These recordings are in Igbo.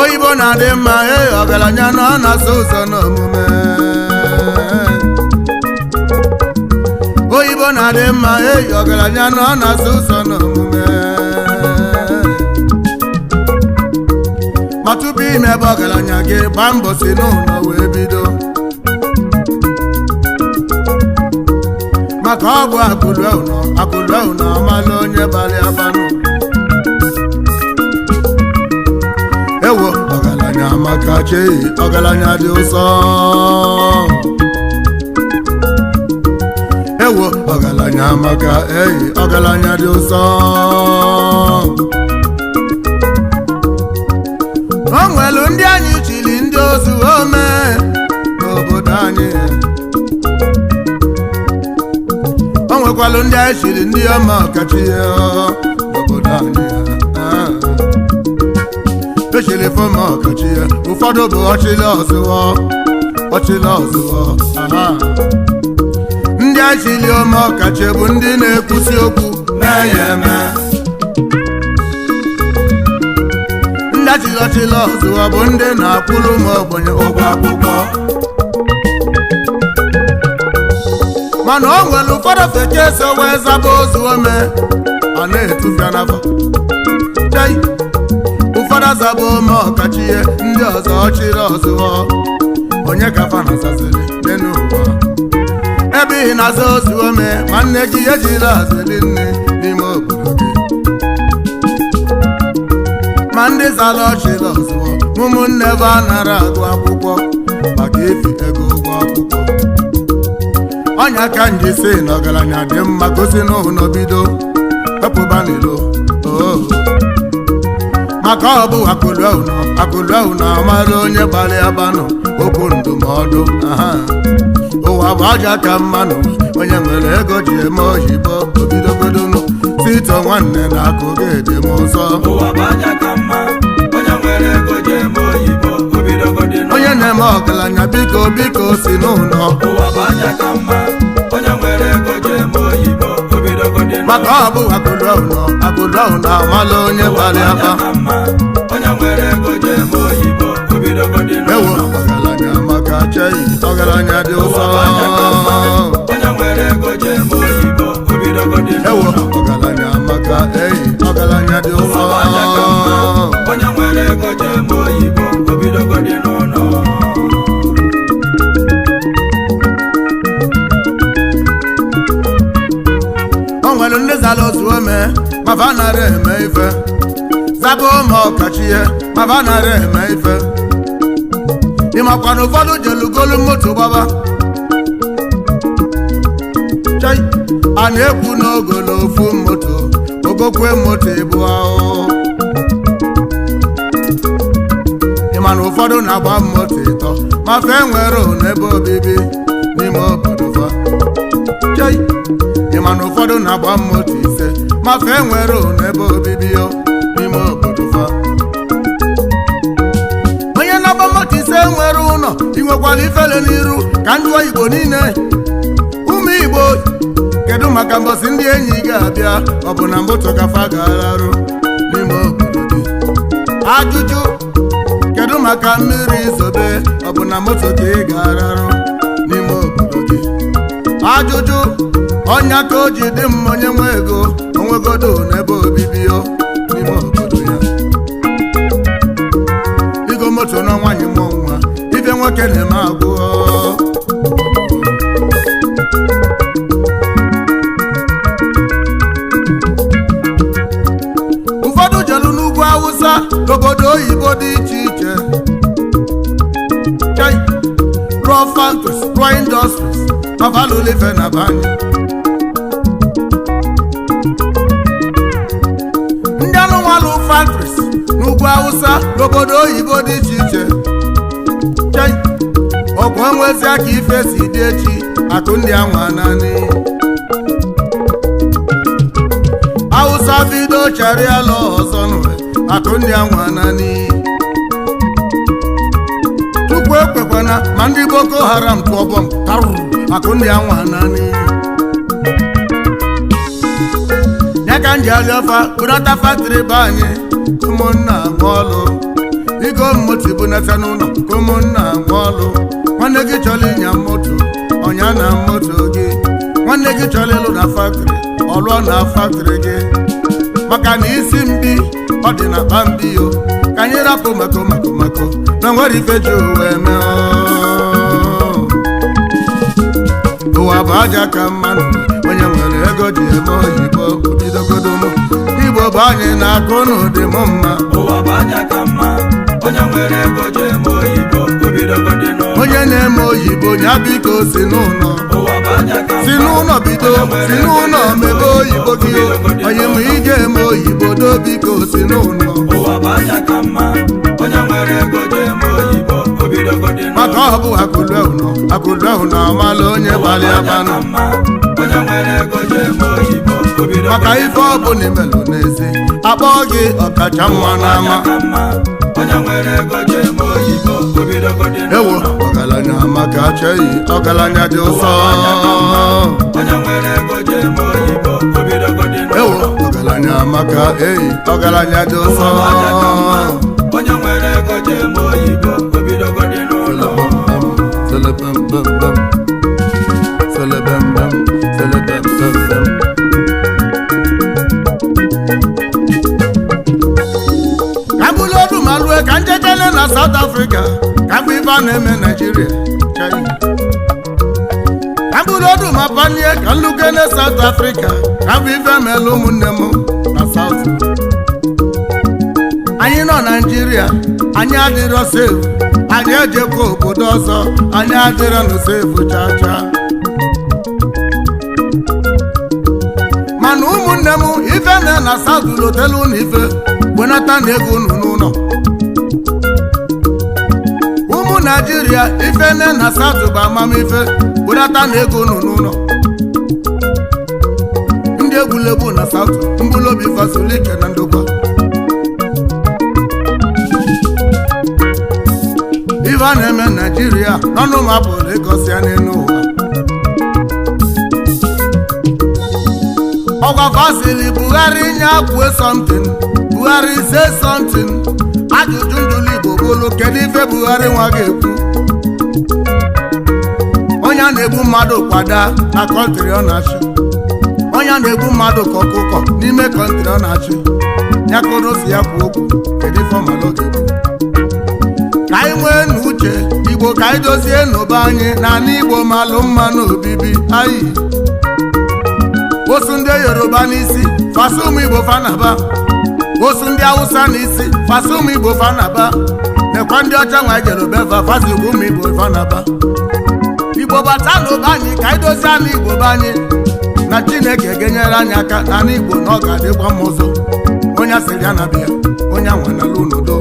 Oyibo na dị mma ọgaranya nọ na-asụ ụzọ n'omume. Oyibo na dị mma ọgaranya nọ na-asụ ụzọ n'omume. Ma tupu ime ebe ọgaranya gị gbaa mbọ si n'ụlọ wee bido, maka ọ bụ akụlụ ụlọ amala onye balị abanụ. Ewo ọgaranya maka chi ọgaranya dị ụsọ. Ewo ọgaranya maka ọgaranya dị ụsọ. O nwelu ndị anyị chiri ndị ozu ome n'obodo anyị. O nwekwalụ ndị anyị chiri ndị ọma ọkachi n'obodo anyị. Echiri fọma ọkachi ya ụfọdụ bụ ọchịlị ọzụwọ. Ndị achịlị ọma ọkachi bụ ndị na-ekwusi okwu na-enye eme. Ndị achịlị ọzụwọ bụ ndị na-akwụrụ ụmụ ogbenye ụgwọ akwụkwọ. Mana o nwere ụfọdụ feke so wee zaba ozu ome a na-etufia n'afọ. Ụfọdụ azaba ome ọkachi ihe ndị ọzọ ọchịrị ọzụwọ. Onye ka fa na-azazili dị n'ụwa ebe ị na-aza ozu ome nwanne gị ejiri azili nne n'ime obodo gị. Ma ndị zara ọchịrị ọzụwọ ụmụnne ebe a nara agụ akwụkwọ maka efi ego ụgwọ akwụkwọ. Ọnya ka nji si na ọgaranya dị mma gosi n'ụlọ bido wepụba n'ilo maka ọ bụ akụlụ ụlọ amara onye gbalị abanụ okwu ndụmọdụ. Ụwa bụ aja ka mmanụ onye nwere ego ji eme oyibo obidogodonu sito nwanne na akụ ga-ede m ụzọ. Onye na-eme ọgaranya biko si n'ụlọ maka ọ bụ akụlụ ụlọ amala onye gbalị aba. Ewo ọgaranya maka chei ọgaranya dị ụsọ. Ewo ọgaranya maka ọgaranya dị ụsọ. O nwere ndị zara ozu ome ma fa nara eme ife, zaba ome ọkachi ihe ma fa nara eme ife. Ịmakwa na ụfọdụ jelugolu moto gbaba a na-ekwu n'ogolo ofu moto ogokwe moto ịbụ ahụ. Ịma na ụfọdụ na-agba moto ịtọ ma fe nwere n'ebe obibi n'ime obodo fa. Ịma na ụfọdụ na-agba moto ise ma fe nwere n'ebe obibi n'ime obodo fa. Onye na-agba moto ise nwere ụlọ inwekwala ifele n'iru ka ndị Igbo niile. Ụmụ Igbo kedu maka mbọsị ndị enyi ga-abịa ọ bụ na moto kafa ga-ararụ n'ime obodo gị? Ajụjụ kedu maka mmiri izobe ọ bụ na moto ka ị ga-ararụ n'ime obodo gị? Ajụjụ Onya ka o ji dị mma onye nwe ego onwegodo n'ebe obibi yo n'ime obodo ya. Igo moto na nwanyị mụọ nwa ife nwoke na-eme agụọ. Ụfọdụ jelu n'ugwu Awụsa n'obodo oyibo dị iche iche rụọ factories, rụọ industries mavalụlife na banye. Ndị anụnwalụ factories n'ugwu Awụsa n'obodo oyibo dị iche iche ọgwụ enwezi aka ife si dị echi akụ ndị anwa naanị. Awụsa bido chariala ọzọ nwe akụ ndị anwa naanị. Chukwu ekwekwana ma ndị Boko Haram tụọ bọmbụ tarụrụ akụ ndị anwa naanị. Nyaka nji alịọfa bụrata factory be anyị ụmụnna nwe ọlụ. Igo mmoti bụ nata n'ụlọ ka ụmụnna nwe ọlụ. Nwanne gị chọrọ ịnya moto ọnya na moto gị. Nwanne gị chọrọ ịlụ na factory ọlụọ na factory gị. Maka na isi mbi ọ dị na bambi yo ka anyị rapụ mako na nwere ife ji uwe eme. Ụwa bụ aja ka mmanụ onye nwere ego ji eme oyibo bidogodomo. Igbo bụ anyị na-akụ n'ụdị m mma. Ụwa bụ aja ka mma onye nwere ego ji eme oyibo bidogodomo. Onye na-eme oyibo nya biko si n'ụlọ. Ụwa bụ aja ka mma si n'ụlọ bido si n'ụlọ mebe oyibo gị. Onye ma ị ga-eme oyibo do biko si n'ụlọ. Ụwa bụ aja ka mma onye nwere ego ji eme oyibo bidogodomo. Maka ọ bụ akụlụ ahụ na amala onye gbalị abanụ. Onye nwere ego ji eme oyibo bidogodomo. Maka ife ọ bụ n'imelụ n'ezi akpọ gị ọkacha mma n'ama. Onye nwere ego ji eme oyibo bidogodomo. Ewo ọgaranya maka achọghị ọgaranya dị ụsọ. Onye nwere ego ji eme oyibo bidogodomo. Ewo ọgaranya maka ọgaranya dị ụsọ. Onye nwere ego ji eme oyibo bidogodomo. Kambulodu malue ka njejele na South Africa kambu ife na-eme Nigeria. Kambulodu mapanye ka nlukene South Africa kambu ife melu ụmụnne m na South. Anyị nọ Nigeria anyị adịrọ safe. Anyị ejekwa obodo ọzọ anyị adịrọ na safe chacha. Mana ụmụnne m ife mee na South lotelu na ife wenata na ego unu n'ụlọ. Ụmụ Nigeria ife ne na South bụ amamife wenata na ego unu n'ụlọ. Ndị egwuregwu na South mbulobi fasolike na ndokwa. Ife a na-eme Nigeria n'ọnụ mapụ Lagos ya n'elu ụwa. Ọgwa fasili Buhari nye akwue something Buhari say something. Ajụjụ ndụlụ Igbo bụlụ kedu ife Buhari nwa ga-ekwu. Onye na-egbu mmadụ kwada na kọntrị ọ na-achị. Onye na-egbu mmadụ ka ọkụkọ n'ime kọntrị ọ na-achị. Ya koro si ya kwuo okwu kedu ife ọmalụ ga-ekwu. Ka anyị nwee n'uche Igbo ka anyị dozie n'obe anyị na ala Igbo malụ mma n'obibi anyị. Osu ndị Yoruba n'isi fasa ụmụ Igbo fanaba. Osu ndị Awụsa n'isi fasa ụmụ Igbo fanaba. Nekwa ndị ọcha nwa Jerubeva fasa ụmụ Igbo fanaba. Igbo bata n'obe anyị ka anyị dozie ala Igbo be anyị na Chineke ga-enyere anyị aka na ala Igbo na ọ ga-adịkwa mma ọzọ. Onye asịrị ya na-abịa onye anwanala unodo.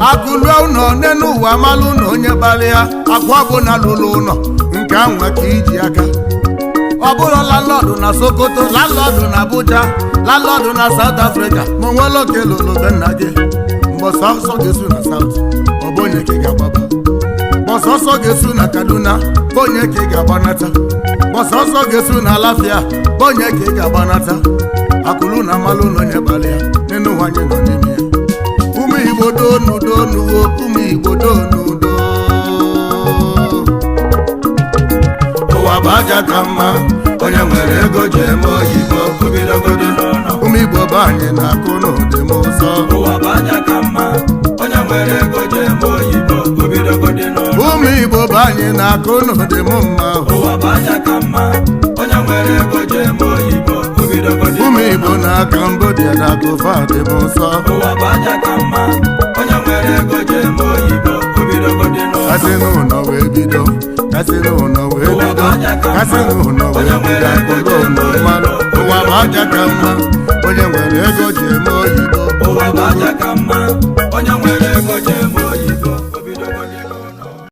Akụlụ ụlọ n'enu ụwa malụ na onye kpali ya akwa bụ na lụlụ ụlọ nke anwa ka iji aka. Ọ bụrụ landlord na Sokoto, landlord na Abuja, landlord na South Africa ma onwere oke lụlụ be nna gị. Mbọsọ ọsọ ga-esu na South ọ bụ onye ka ị ga-agbaba. Mbọsọ ọsọ ga-esu na Kaduna bụ onye ka ị ga-agbanata. Mbọsọ ọsọ ga-esu na Alafia bụ onye ka ị ga-agbanata. Akụlụ na malụ na onye kpali ya n'enu ụwa anyị nọ n'ime ya. ụmụ Igbo donu donu ụmụ Igbo donu do ụwa bụ aja ka mma onye nwere ego ji eme oyibo obidogodo n'ụlọ ụmụ Igbo bụ anyị na-akụ n'ụdị m ụzọ ụwa bụ aja ka mma onye nwere ego ji eme oyibo obidogodo n'ụlọ ụmụ Igbo bụ anyị na-akụ n'ụdị m mma ụwa bụ aja ka mma onye nwere ego ji eme oyibo obidogodo ụmụ Igbo na Cambodia na-akụ fadị m nsọ ụwa bụ aja ka mma onye nwere ego ji eme oyibo obidogodo n'ụlọ kasị n'ụlọ wee bido kasị n'ụlọ wee bido kasị n'ụlọ wee bido akụkọ mmadụ ụwa bụ aja ka mma onye nwere ego ji eme oyibo ụwa bụ aja ka mma onye nwere ego ji